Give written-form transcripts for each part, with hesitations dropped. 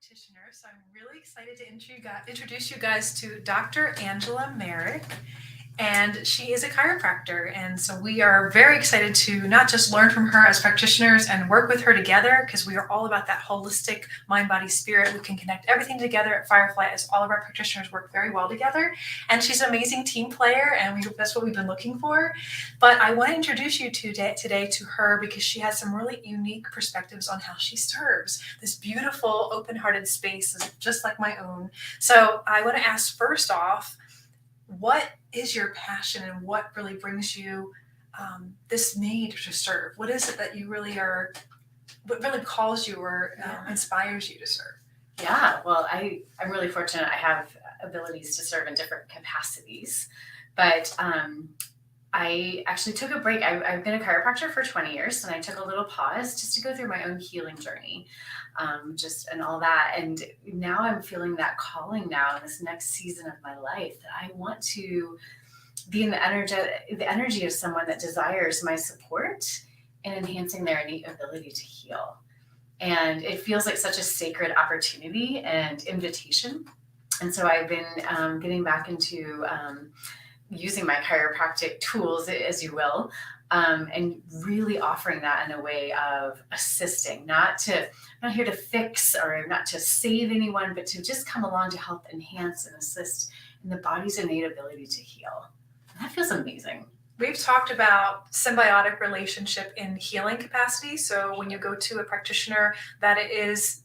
practitioner, so I'm really excited to introduce you guys to Dr. Angela Merrick. And she is a chiropractor. And so we are very excited to not just learn from her as practitioners and work with her together, because we are all about that holistic mind, body, spirit. We can connect everything together at Firefly as all of our practitioners work very well together. And she's an amazing team player, and that's what we've been looking for. But I want to introduce you today to her because she has some really unique perspectives on how she serves this beautiful, open-hearted space, just like my own. So I want to ask first off, what is your passion and what really brings you this need to serve? What is it that you really are, what really calls you or inspires you to serve? Yeah, well, I'm really fortunate. I have abilities to serve in different capacities, but I actually took a break. I've been a chiropractor for 20 years, and I took a little pause just to go through my own healing journey, and all that. And now I'm feeling that calling now in this next season of my life that I want to be in the energy of someone that desires my support and enhancing their innate ability to heal. And it feels like such a sacred opportunity and invitation. And so I've been getting back into using my chiropractic tools, as you will, and really offering that in a way of assisting, I'm not here to fix or not to save anyone, but to just come along to help enhance and assist in the body's innate ability to heal. And that feels amazing. We've talked about symbiotic relationship in healing capacity. So when you go to a practitioner, that it is,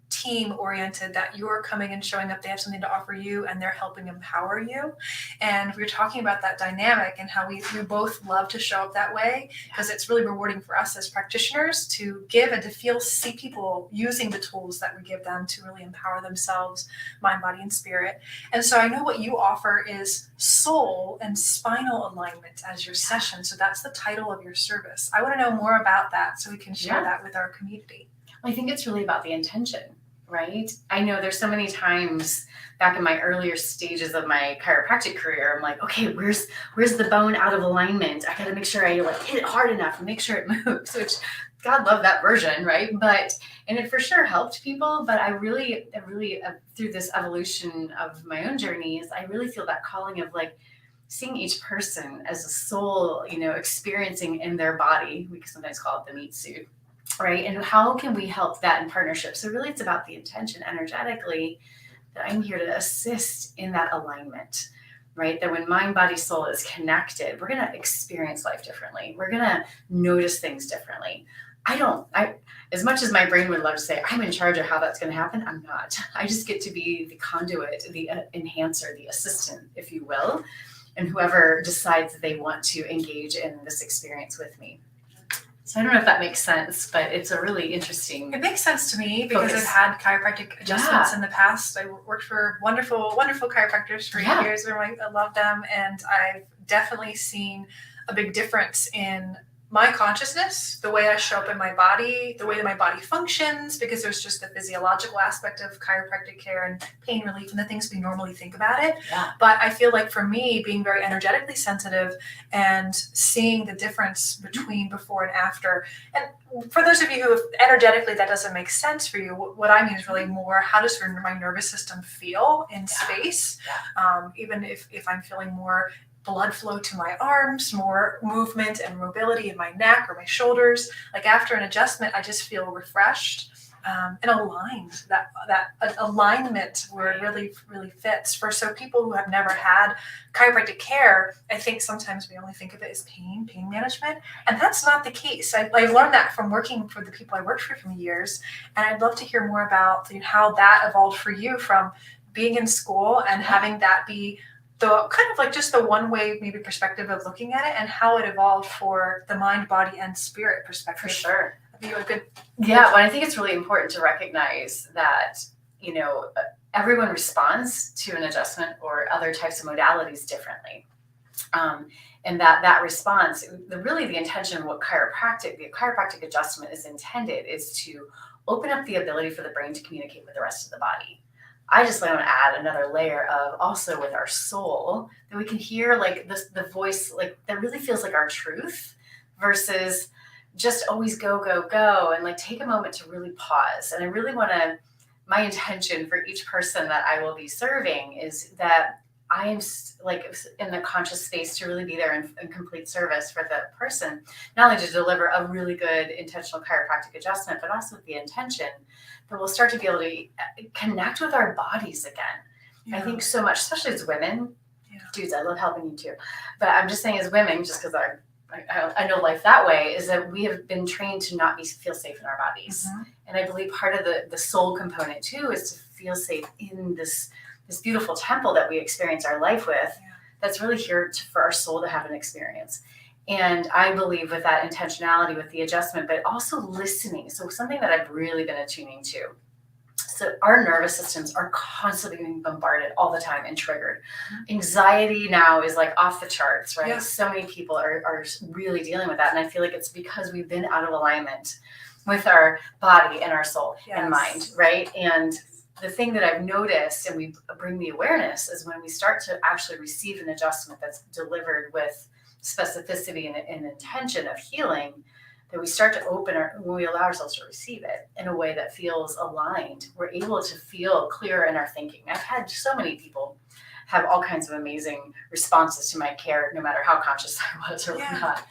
team oriented, that you're coming and showing up, they have something to offer you and they're helping empower you. And we were talking about that dynamic and how we both love to show up that way, because it's really rewarding for us as practitioners to give and to see people using the tools that we give them to really empower themselves, mind, body, and spirit. And so I know what you offer is soul and spinal alignment as your session. So that's the title of your service. I want to know more about that so we can share that with our community. I think it's really about the intention, right? I know there's so many times back in my earlier stages of my chiropractic career, I'm like, okay, where's the bone out of alignment? I got to make sure I hit it hard enough and make sure it moves, which God love that version, right? And it for sure helped people, but I really through this evolution of my own journeys, I really feel that calling of seeing each person as a soul, experiencing in their body. We sometimes call it the meat suit, right? And how can we help that in partnership? So really it's about the intention energetically that I'm here to assist in that alignment, right? That when mind, body, soul is connected, we're going to experience life differently. We're going to notice things differently. As much as my brain would love to say, I'm in charge of how that's going to happen, I'm not. I just get to be the conduit, the enhancer, the assistant, if you will, and whoever decides that they want to engage in this experience with me. So I don't know if that makes sense, but it's a really interesting. It makes sense to me because I've had chiropractic adjustments in the past. I worked for wonderful, wonderful chiropractors for 8 years. I love them. And I've definitely seen a big difference in my consciousness, the way I show up in my body, the way that my body functions, because there's just the physiological aspect of chiropractic care and pain relief and the things we normally think about it. Yeah. But I feel like for me, being very energetically sensitive and seeing the difference between before and after, and for those of you who energetically that doesn't make sense for you, what I mean is really more, how does my nervous system feel in space? Even if I'm feeling more blood flow to my arms, more movement and mobility in my neck or my shoulders. After an adjustment, I just feel refreshed and aligned. That alignment word really, really fits. So people who have never had chiropractic care, I think sometimes we only think of it as pain management, and that's not the case. I learned that from working for the people I worked for years, and I'd love to hear more about how that evolved for you from being in school and having that be the kind of just the one way maybe perspective of looking at it, and how it evolved for the mind, body, and spirit perspective. For sure. Well, I think it's really important to recognize that, everyone responds to an adjustment or other types of modalities differently. And that response, the intention of what the chiropractic adjustment is intended is to open up the ability for the brain to communicate with the rest of the body. I just want to add another layer of also with our soul that we can hear the voice, that really feels like our truth versus just always go, go, go, and take a moment to really pause. And I really want to my intention for each person that I will be serving is that I am like in the conscious space to really be there in complete service for the person, not only to deliver a really good intentional chiropractic adjustment, but also with the intention that we'll start to be able to connect with our bodies again. I think so much, especially as women. Dudes, I love helping you too. But I'm just saying as women, just because I know life that way, is that we have been trained to not feel safe in our bodies. And I believe part of the soul component too is to feel safe in this beautiful temple that we experience our life with, that's really here for our soul to have an experience. And I believe with that intentionality, with the adjustment, but also listening. So something that I've really been attuning to. So our nervous systems are constantly being bombarded all the time and triggered. Anxiety now is like off the charts, right? Yeah. So many people are really dealing with that. And I feel like it's because we've been out of alignment with our body and our soul and mind, right? And the thing that I've noticed, and we bring the awareness, is when we start to actually receive an adjustment that's delivered with specificity and intention of healing, that we start to when we allow ourselves to receive it in a way that feels aligned, we're able to feel clearer in our thinking. I've had so many people have all kinds of amazing responses to my care, no matter how conscious I was or not.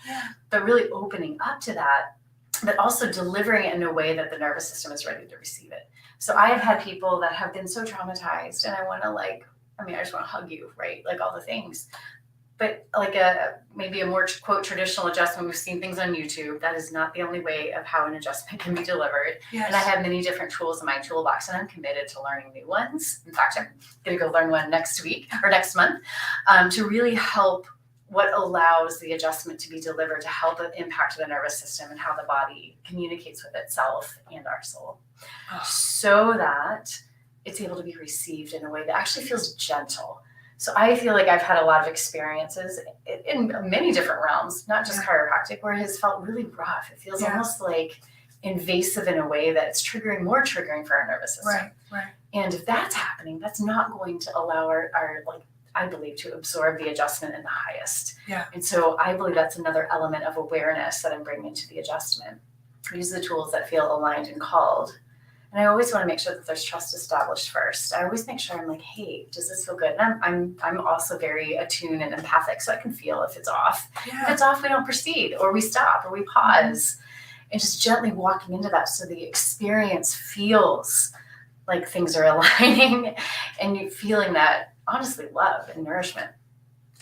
But really opening up to that, but also delivering it in a way that the nervous system is ready to receive it. So I have had people that have been so traumatized, and I want to I just want to hug you, right? Like all the things. But like maybe a more quote traditional adjustment, we've seen things on YouTube. That is not the only way of how an adjustment can be delivered. Yes. And I have many different tools in my toolbox, and I'm committed to learning new ones. In fact, I'm going to go learn one next week or next month to really help what allows the adjustment to be delivered to help impact the nervous system and how the body communicates with itself and our soul, so that it's able to be received in a way that actually feels gentle. So I feel like I've had a lot of experiences in many different realms, not just chiropractic, where it has felt really rough. It feels almost like invasive in a way that it's more triggering for our nervous system. Right. And if that's happening, that's not going to allow our I believe, to absorb the adjustment in the highest. Yeah. And so I believe that's another element of awareness that I'm bringing to the adjustment. Use the tools that feel aligned and called. And I always want to make sure that there's trust established first. I always make sure I'm like, hey, does this feel good? And I'm also very attuned and empathic, so I can feel if it's off. Yeah. If it's off, we don't proceed, or we stop, or we pause, and just gently walking into that so the experience feels like things are aligning, and you feeling that honestly love and nourishment.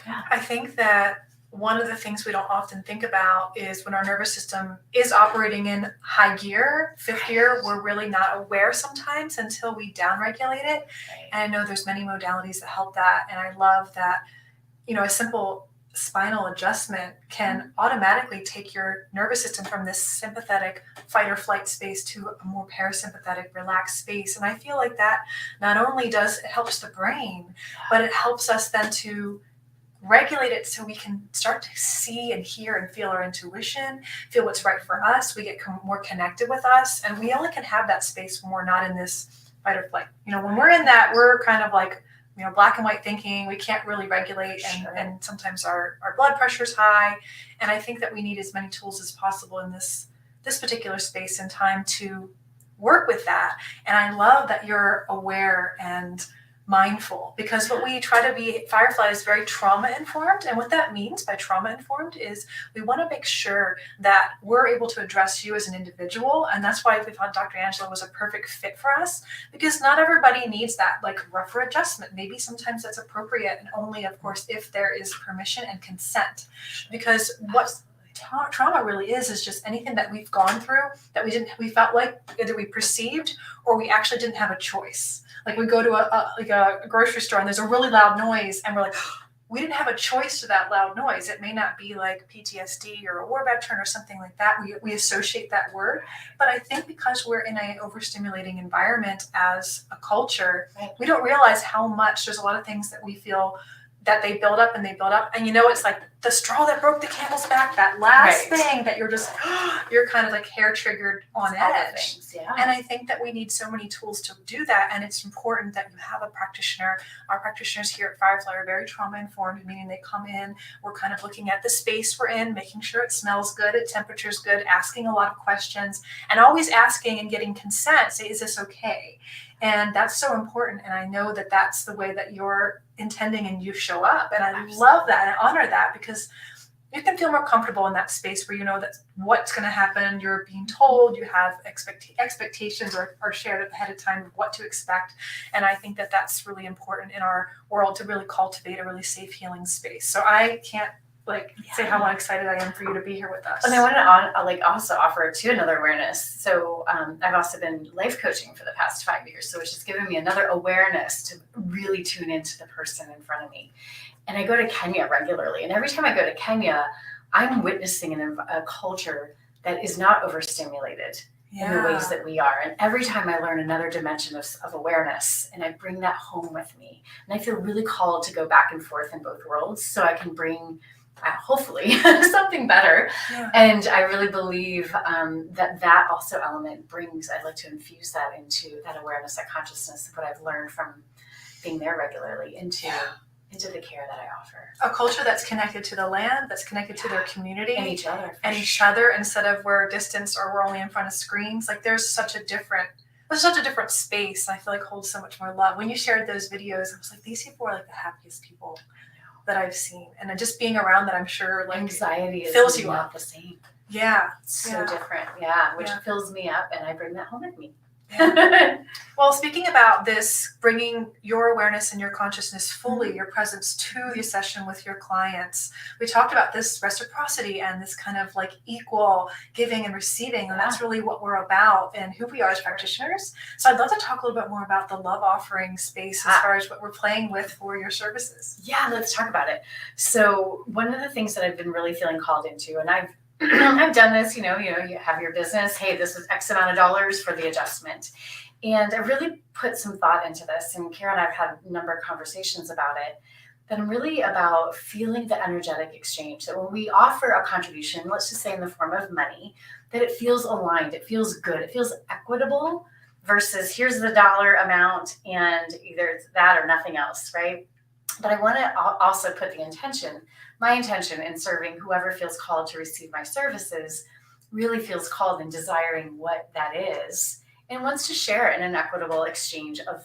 Yeah. I think that one of the things we don't often think about is when our nervous system is operating in high gear, fifth gear, we're really not aware sometimes until we downregulate it. Right. And I know there's many modalities that help that. And I love that, a simple spinal adjustment can automatically take your nervous system from this sympathetic fight or flight space to a more parasympathetic relaxed space. And I feel like that not only it helps the brain, but it helps us then to regulate it so we can start to see and hear and feel our intuition, feel what's right for us. We get more connected with us, and we only can have that space when we're not in this fight or flight. When we're in that, we're kind of like, black and white thinking. We can't really regulate, and sometimes our blood pressure is high. And I think that we need as many tools as possible in this particular space and time to work with that. And I love that you're aware and mindful, because what we try to be, Firefly is very trauma informed. And what that means by trauma informed is we want to make sure that we're able to address you as an individual. And that's why we thought Dr. Angela was a perfect fit for us, because not everybody needs that rougher adjustment. Maybe sometimes that's appropriate, and only, of course, if there is permission and consent. Because what trauma really is just anything that we've gone through that we felt like either we perceived or we actually didn't have a choice. Like we go to a grocery store and there's a really loud noise, and we're like, we didn't have a choice to that loud noise. It may not be like PTSD or a war veteran or something like that. We associate that word. But I think because we're in an overstimulating environment as a culture, we don't realize how much there's a lot of things that we feel that they build up and they build up. And it's like the straw that broke the camel's back, that last Right. thing that you're just, you're kind of like hair triggered on All the edge. things, yeah. And I think that we need so many tools to do that. And it's important that you have a practitioner. Our practitioners here at Firefly are very trauma informed, meaning they come in, we're kind of looking at the space we're in, making sure it smells good, it temperature's good, asking a lot of questions, and always asking and getting consent, say, is this okay? And that's so important. And I know that that's the way that you're intending and you show up. And I love that and I honor that, because you can feel more comfortable in that space where you know that what's going to happen, you're being told, you have expectations are shared ahead of time of what to expect. And I think that that's really important in our world to really cultivate a really safe healing space. So I can't say how excited I am for you to be here with us. And I want to also offer too another awareness. So I've also been life coaching for the past 5 years, so it's just given me another awareness to really tune into the person in front of me. And I go to Kenya regularly, and every time I go to Kenya, I'm witnessing a culture that is not overstimulated in the ways that we are. And every time I learn another dimension of awareness, and I bring that home with me, and I feel really called to go back and forth in both worlds so I can bring hopefully something better. Yeah. And I really believe that also element brings, I'd like to infuse that into that awareness, that consciousness, what I've learned from being there regularly into the care that I offer. A culture that's connected to the land, that's connected to their community And each other. Instead of we're distanced or we're only in front of screens. Like there's such a different space. I feel like holds so much more love. When you shared those videos, I was like, these people are like the happiest people that I've seen. And then just being around that, I'm sure like anxiety fills is you not up. the same. Yeah. It's so different. Yeah. Which fills me up, and I bring that home with me. Yeah. Well, speaking about this, bringing your awareness and your consciousness fully, your presence to the session with your clients, we talked about this reciprocity and this kind of like equal giving and receiving. And that's really what we're about and who we are as practitioners. So I'd love to talk a little bit more about the love offering space as far as what we're playing with for your services. Yeah, let's talk about it. So one of the things that I've been really feeling called into, and I've done this, you have your business. Hey, this was X amount of dollars for the adjustment. And I really put some thought into this. And Kara and I have had a number of conversations about it. That I'm really about feeling the energetic exchange. That when we offer a contribution, let's just say in the form of money, that it feels aligned, it feels good, it feels equitable versus here's the dollar amount and either it's that or nothing else, right? But I want to also put my intention in serving whoever feels called to receive my services really feels called and desiring what that is and wants to share it in an equitable exchange of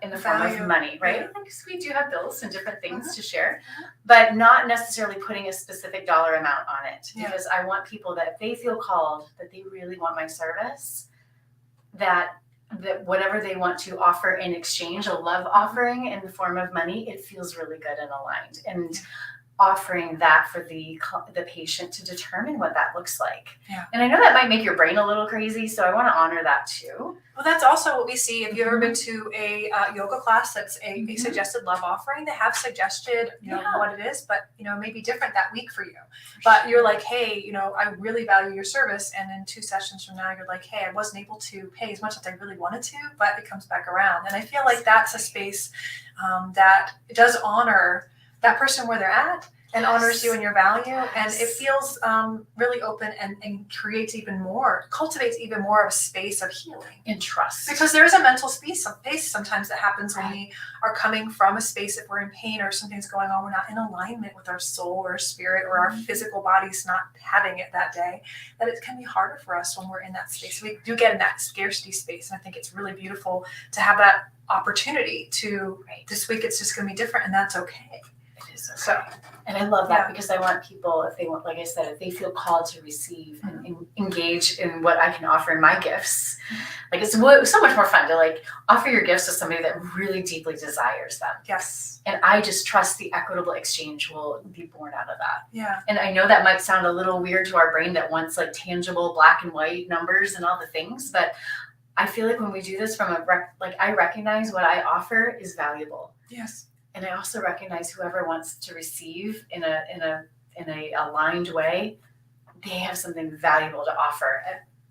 in the form of money, right? Because we do have bills and different things to share, but not necessarily putting a specific dollar amount on it, because I want people that if they feel called, that they really want my service, that whatever they want to offer in exchange, a love offering in the form of money, it feels really good and aligned. And offering that for the patient to determine what that looks like. Yeah. And I know that might make your brain a little crazy, so I want to honor that too. Well, that's also what we see. If you've ever been to a yoga class that's a suggested love offering, they have suggested, what it is, but, it may be different that week for you. But you're like, hey, I really value your service. And then 2 sessions from now, you're like, hey, I wasn't able to pay as much as I really wanted to, but it comes back around. And I feel like that's a space that does honor that person where they're at and honors you and your value. And it feels really open and cultivates even more of a space of healing. And trust. Because there is a mental space sometimes that happens when we are coming from a space, if we're in pain or something's going on, we're not in alignment with our soul or spirit or our physical body's not having it that day, that it can be harder for us when we're in that space. We do get in that scarcity space. And I think it's really beautiful to have that opportunity to, this week it's just going to be different, and that's okay. So, and I love that because I want people, if they want, like I said, if they feel called to receive and engage in what I can offer in my gifts, like it's so much more fun to offer your gifts to somebody that really deeply desires them. Yes. And I just trust the equitable exchange will be born out of that. Yeah. And I know that might sound a little weird to our brain that wants tangible black and white numbers and all the things, but I feel like when we do this from I recognize what I offer is valuable. Yes. And I also recognize whoever wants to receive in a aligned way, they have something valuable to offer.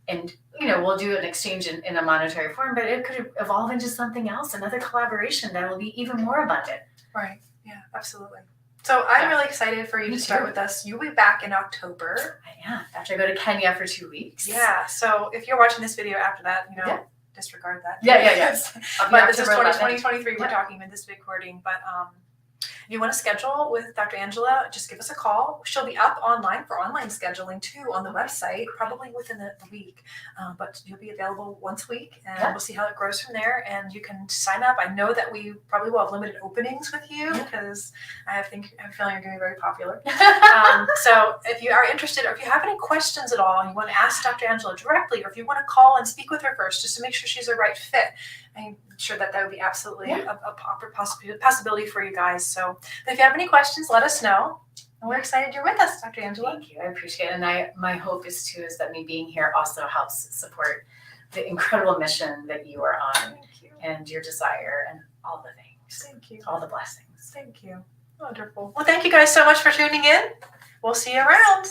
And we'll do an exchange in a monetary form, but it could evolve into something else, another collaboration that will be even more abundant. Right. Yeah, absolutely. So I'm Yeah. really excited for you Me to start too. with us. You'll be back in October. Yeah, after I go to Kenya for 2 weeks. Yeah. So if you're watching this video after that, Yeah. disregard that. Yeah. I'll be But this is October 2023 we're Yeah. talking in this recording. But if you want to schedule with Dr. Angela, just give us a call. She'll be up online for online scheduling too on the website, probably within the week. But you'll be available once a week, and we'll see how it grows from there. And you can sign up. I know that we probably will have limited openings with you because I have a feeling you're going to be very popular. So if you are interested, or if you have any questions at all, and you want to ask Dr. Angela directly, or if you want to call and speak with her first, just to make sure she's the right fit, I'm sure that would be absolutely a proper possibility for you guys. So if you have any questions, let us know. And we're excited you're with us, Dr. Angela. Thank you. I appreciate it. And my hope is that me being here also helps support the incredible mission that you are on. Thank you. And your desire and all the things. Thank you. All the blessings. Thank you. Wonderful. Well, thank you guys so much for tuning in. We'll see you around.